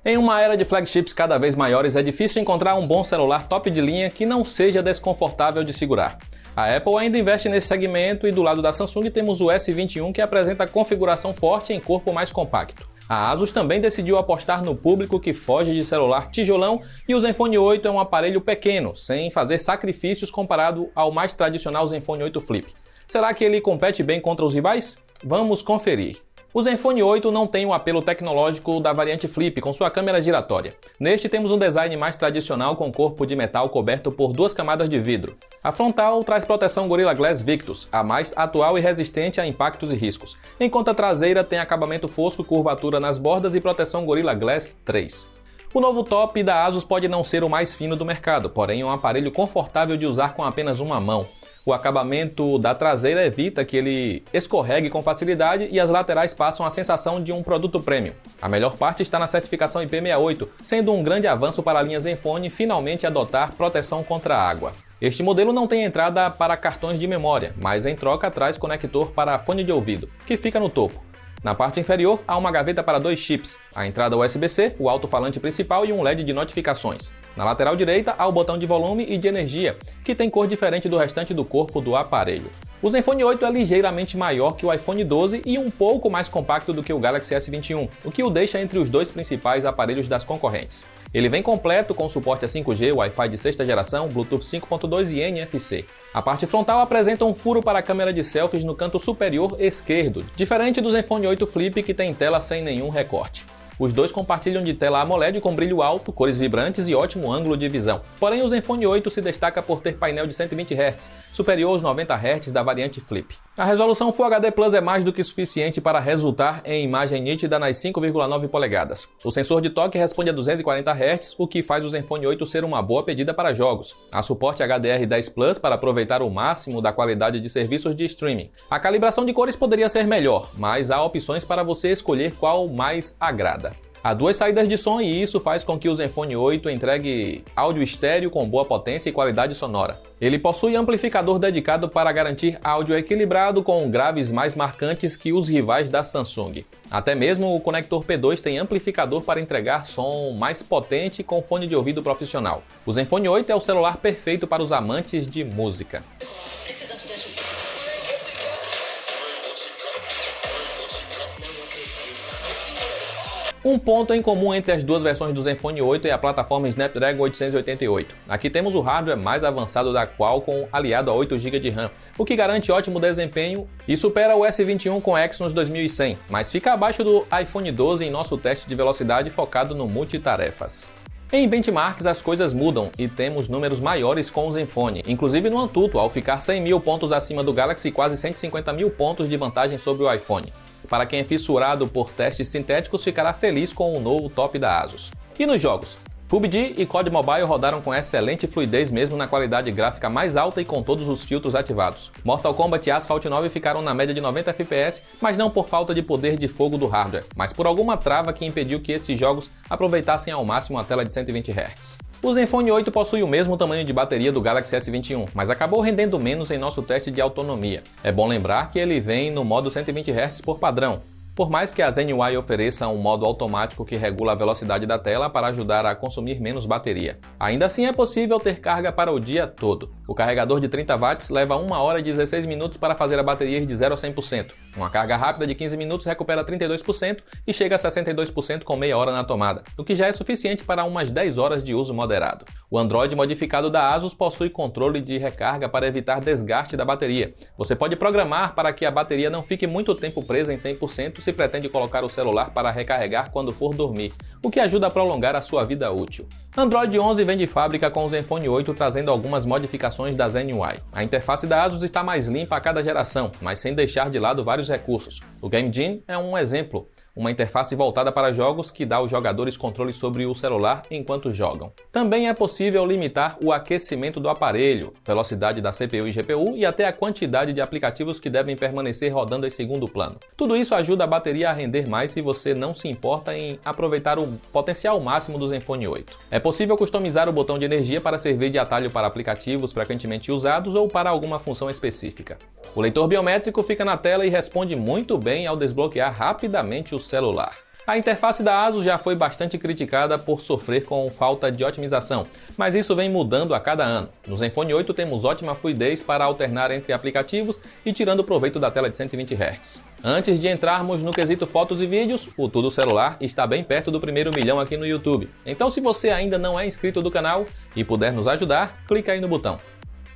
Em uma era de flagships cada vez maiores, é difícil encontrar um bom celular top de linha que não seja desconfortável de segurar. A Apple ainda investe nesse segmento e do lado da Samsung temos o S21 que apresenta configuração forte em corpo mais compacto. A Asus também decidiu apostar no público que foge de celular tijolão e o Zenfone 8 é um aparelho pequeno, sem fazer sacrifícios comparado ao mais tradicional Zenfone 8 Flip. Será que ele compete bem contra os rivais? Vamos conferir. O Zenfone 8 não tem o apelo tecnológico da variante Flip, com sua câmera giratória. Neste temos um design mais tradicional com corpo de metal coberto por duas camadas de vidro. A frontal traz proteção Gorilla Glass Victus, a mais atual e resistente a impactos e riscos, enquanto a traseira tem acabamento fosco, curvatura nas bordas e proteção Gorilla Glass 3. O novo top da Asus pode não ser o mais fino do mercado, porém é um aparelho confortável de usar com apenas uma mão. O acabamento da traseira evita que ele escorregue com facilidade e as laterais passam a sensação de um produto premium. A melhor parte está na certificação IP68, sendo um grande avanço para a linha Zenfone finalmente adotar proteção contra a água. Este modelo não tem entrada para cartões de memória, mas em troca traz conector para fone de ouvido, que fica no topo. Na parte inferior há uma gaveta para 2 chips, a entrada USB-C, o alto-falante principal e um LED de notificações. Na lateral direita há o botão de volume e de energia, que tem cor diferente do restante do corpo do aparelho. O Zenfone 8 é ligeiramente maior que o iPhone 12 e um pouco mais compacto do que o Galaxy S21, o que o deixa entre os dois principais aparelhos das concorrentes. Ele vem completo com suporte a 5G, Wi-Fi de sexta geração, Bluetooth 5.2 e NFC. A parte frontal apresenta um furo para a câmera de selfies no canto superior esquerdo, diferente do Zenfone 8 Flip que tem tela sem nenhum recorte. Os dois compartilham de tela AMOLED com brilho alto, cores vibrantes e ótimo ângulo de visão. Porém, o Zenfone 8 se destaca por ter painel de 120 Hz, superior aos 90 Hz da variante Flip. A resolução Full HD Plus é mais do que suficiente para resultar em imagem nítida nas 5,9 polegadas. O sensor de toque responde a 240 Hz, o que faz o Zenfone 8 ser uma boa pedida para jogos. Há suporte HDR10 Plus para aproveitar o máximo da qualidade de serviços de streaming. A calibração de cores poderia ser melhor, mas há opções para você escolher qual mais agrada. Há duas saídas de som e isso faz com que o Zenfone 8 entregue áudio estéreo com boa potência e qualidade sonora. Ele possui amplificador dedicado para garantir áudio equilibrado com graves mais marcantes que os rivais da Samsung. Até mesmo o conector P2 tem amplificador para entregar som mais potente com fone de ouvido profissional. O Zenfone 8 é o celular perfeito para os amantes de música. Um ponto em comum entre as duas versões do Zenfone 8 é a plataforma Snapdragon 888. Aqui temos o hardware mais avançado da Qualcomm aliado a 8 GB de RAM, o que garante ótimo desempenho e supera o S21 com Exynos 2100, mas fica abaixo do iPhone 12 em nosso teste de velocidade focado no multitarefas. Em benchmarks as coisas mudam e temos números maiores com o Zenfone, inclusive no Antutu, ao ficar 100 mil pontos acima do Galaxy e quase 150 mil pontos de vantagem sobre o iPhone. Para quem é fissurado por testes sintéticos, ficará feliz com o novo top da Asus. E nos jogos? PUBG e COD Mobile rodaram com excelente fluidez mesmo na qualidade gráfica mais alta e com todos os filtros ativados. Mortal Kombat e Asphalt 9 ficaram na média de 90 FPS, mas não por falta de poder de fogo do hardware, mas por alguma trava que impediu que estes jogos aproveitassem ao máximo a tela de 120 Hz. O Zenfone 8 possui o mesmo tamanho de bateria do Galaxy S21, mas acabou rendendo menos em nosso teste de autonomia. É bom lembrar que ele vem no modo 120 Hz por padrão. Por mais que a Zen UI ofereça um modo automático que regula a velocidade da tela para ajudar a consumir menos bateria. Ainda assim é possível ter carga para o dia todo. O carregador de 30 watts leva 1 hora e 16 minutos para fazer a bateria ir de 0 a 100%. Uma carga rápida de 15 minutos recupera 32% e chega a 62% com meia hora na tomada, o que já é suficiente para umas 10 horas de uso moderado. O Android modificado da Asus possui controle de recarga para evitar desgaste da bateria. Você pode programar para que a bateria não fique muito tempo presa em 100% se pretende colocar o celular para recarregar quando for dormir, o que ajuda a prolongar a sua vida útil. Android 11 vem de fábrica com o Zenfone 8 trazendo algumas modificações da Zen UI. A interface da Asus está mais limpa a cada geração, mas sem deixar de lado vários recursos. O Game Genie é um exemplo. Uma interface voltada para jogos que dá aos jogadores controle sobre o celular enquanto jogam. Também é possível limitar o aquecimento do aparelho, velocidade da CPU e GPU e até a quantidade de aplicativos que devem permanecer rodando em segundo plano. Tudo isso ajuda a bateria a render mais se você não se importa em aproveitar o potencial máximo do Zenfone 8. É possível customizar o botão de energia para servir de atalho para aplicativos frequentemente usados ou para alguma função específica. O leitor biométrico fica na tela e responde muito bem ao desbloquear rapidamente o celular. A interface da ASUS já foi bastante criticada por sofrer com falta de otimização, mas isso vem mudando a cada ano. No Zenfone 8 temos ótima fluidez para alternar entre aplicativos e tirando proveito da tela de 120 Hz. Antes de entrarmos no quesito fotos e vídeos, o Tudo Celular está bem perto do primeiro milhão aqui no YouTube. Então se você ainda não é inscrito do canal e puder nos ajudar, clica aí no botão.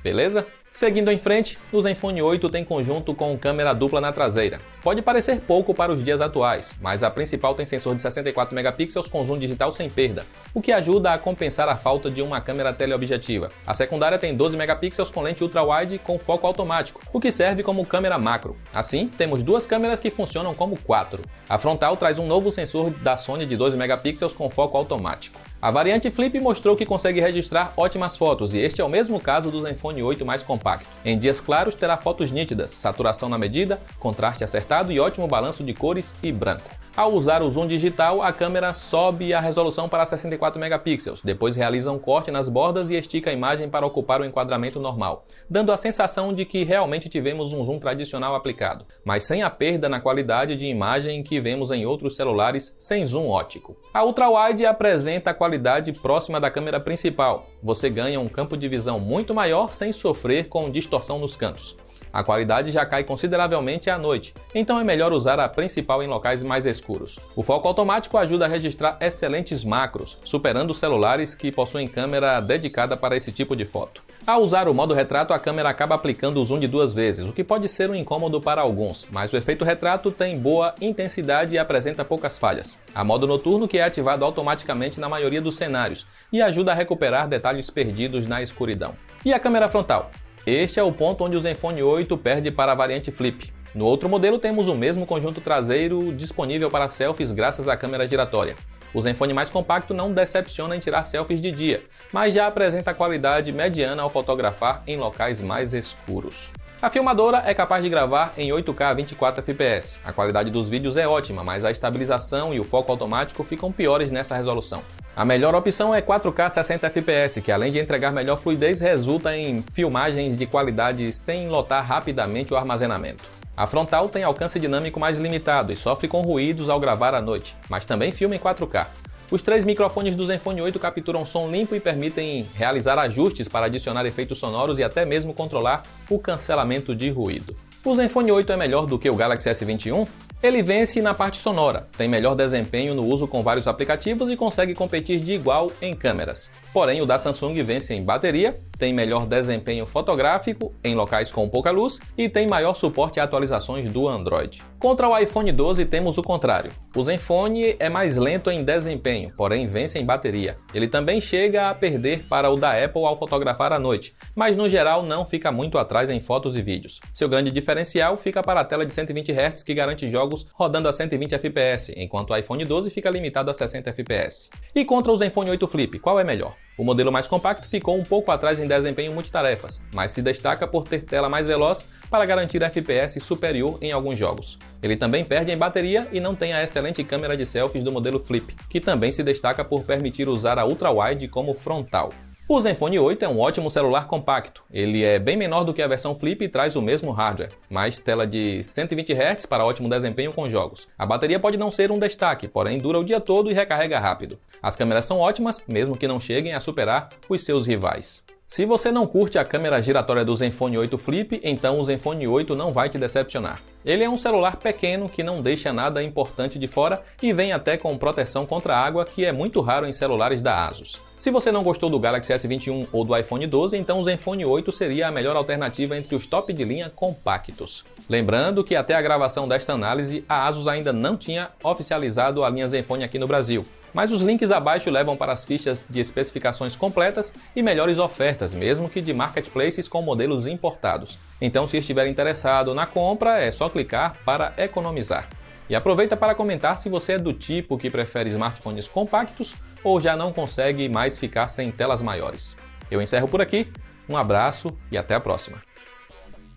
Beleza? Seguindo em frente, o Zenfone 8 tem conjunto com câmera dupla na traseira. Pode parecer pouco para os dias atuais, mas a principal tem sensor de 64 megapixels com zoom digital sem perda, o que ajuda a compensar a falta de uma câmera teleobjetiva. A secundária tem 12 megapixels com lente ultra-wide com foco automático, o que serve como câmera macro. Assim, temos duas câmeras que funcionam como 4. A frontal traz um novo sensor da Sony de 12 megapixels com foco automático. A variante Flip mostrou que consegue registrar ótimas fotos e este é o mesmo caso do Zenfone 8 mais compacto. Em dias claros terá fotos nítidas, saturação na medida, contraste acertado e ótimo balanço de cores e branco. Ao usar o zoom digital, a câmera sobe a resolução para 64 megapixels, depois realiza um corte nas bordas e estica a imagem para ocupar o enquadramento normal, dando a sensação de que realmente tivemos um zoom tradicional aplicado, mas sem a perda na qualidade de imagem que vemos em outros celulares sem zoom óptico. A ultra-wide apresenta a qualidade próxima da câmera principal. Você ganha um campo de visão muito maior sem sofrer com distorção nos cantos. A qualidade já cai consideravelmente à noite, então é melhor usar a principal em locais mais escuros. O foco automático ajuda a registrar excelentes macros, superando celulares que possuem câmera dedicada para esse tipo de foto. Ao usar o modo retrato, a câmera acaba aplicando o zoom de 2 vezes, o que pode ser um incômodo para alguns, mas o efeito retrato tem boa intensidade e apresenta poucas falhas. Há modo noturno que é ativado automaticamente na maioria dos cenários e ajuda a recuperar detalhes perdidos na escuridão. E a câmera frontal? Este é o ponto onde o Zenfone 8 perde para a variante Flip. No outro modelo temos o mesmo conjunto traseiro disponível para selfies graças à câmera giratória. O Zenfone mais compacto não decepciona em tirar selfies de dia, mas já apresenta qualidade mediana ao fotografar em locais mais escuros. A filmadora é capaz de gravar em 8K a 24 fps. A qualidade dos vídeos é ótima, mas a estabilização e o foco automático ficam piores nessa resolução. A melhor opção é 4K 60 fps, que além de entregar melhor fluidez, resulta em filmagens de qualidade sem lotar rapidamente o armazenamento. A frontal tem alcance dinâmico mais limitado e sofre com ruídos ao gravar à noite, mas também filma em 4K. Os 3 microfones do Zenfone 8 capturam som limpo e permitem realizar ajustes para adicionar efeitos sonoros e até mesmo controlar o cancelamento de ruído. O Zenfone 8 é melhor do que o Galaxy S21? Ele vence na parte sonora, tem melhor desempenho no uso com vários aplicativos e consegue competir de igual em câmeras. Porém, o da Samsung vence em bateria, tem melhor desempenho fotográfico em locais com pouca luz e tem maior suporte a atualizações do Android. Contra o iPhone 12 temos o contrário. O Zenfone é mais lento em desempenho, porém vence em bateria. Ele também chega a perder para o da Apple ao fotografar à noite, mas no geral não fica muito atrás em fotos e vídeos. Seu grande diferencial fica para a tela de 120 Hz que garante jogos rodando a 120 fps, enquanto o iPhone 12 fica limitado a 60 fps. E contra o Zenfone 8 Flip, qual é melhor? O modelo mais compacto ficou um pouco atrás em desempenho multitarefas, mas se destaca por ter tela mais veloz para garantir FPS superior em alguns jogos. Ele também perde em bateria e não tem a excelente câmera de selfies do modelo Flip, que também se destaca por permitir usar a ultra-wide como frontal. O Zenfone 8 é um ótimo celular compacto. Ele é bem menor do que a versão Flip e traz o mesmo hardware, mais tela de 120 Hz para ótimo desempenho com jogos. A bateria pode não ser um destaque, porém dura o dia todo e recarrega rápido. As câmeras são ótimas, mesmo que não cheguem a superar os seus rivais. Se você não curte a câmera giratória do Zenfone 8 Flip, então o Zenfone 8 não vai te decepcionar. Ele é um celular pequeno que não deixa nada importante de fora e vem até com proteção contra água, que é muito raro em celulares da ASUS. Se você não gostou do Galaxy S21 ou do iPhone 12, então o Zenfone 8 seria a melhor alternativa entre os top de linha compactos. Lembrando que até a gravação desta análise, a ASUS ainda não tinha oficializado a linha Zenfone aqui no Brasil. Mas os links abaixo levam para as fichas de especificações completas e melhores ofertas, mesmo que de marketplaces com modelos importados. Então, se estiver interessado na compra, é só clicar para economizar. E aproveita para comentar se você é do tipo que prefere smartphones compactos ou já não consegue mais ficar sem telas maiores. Eu encerro por aqui, um abraço e até a próxima.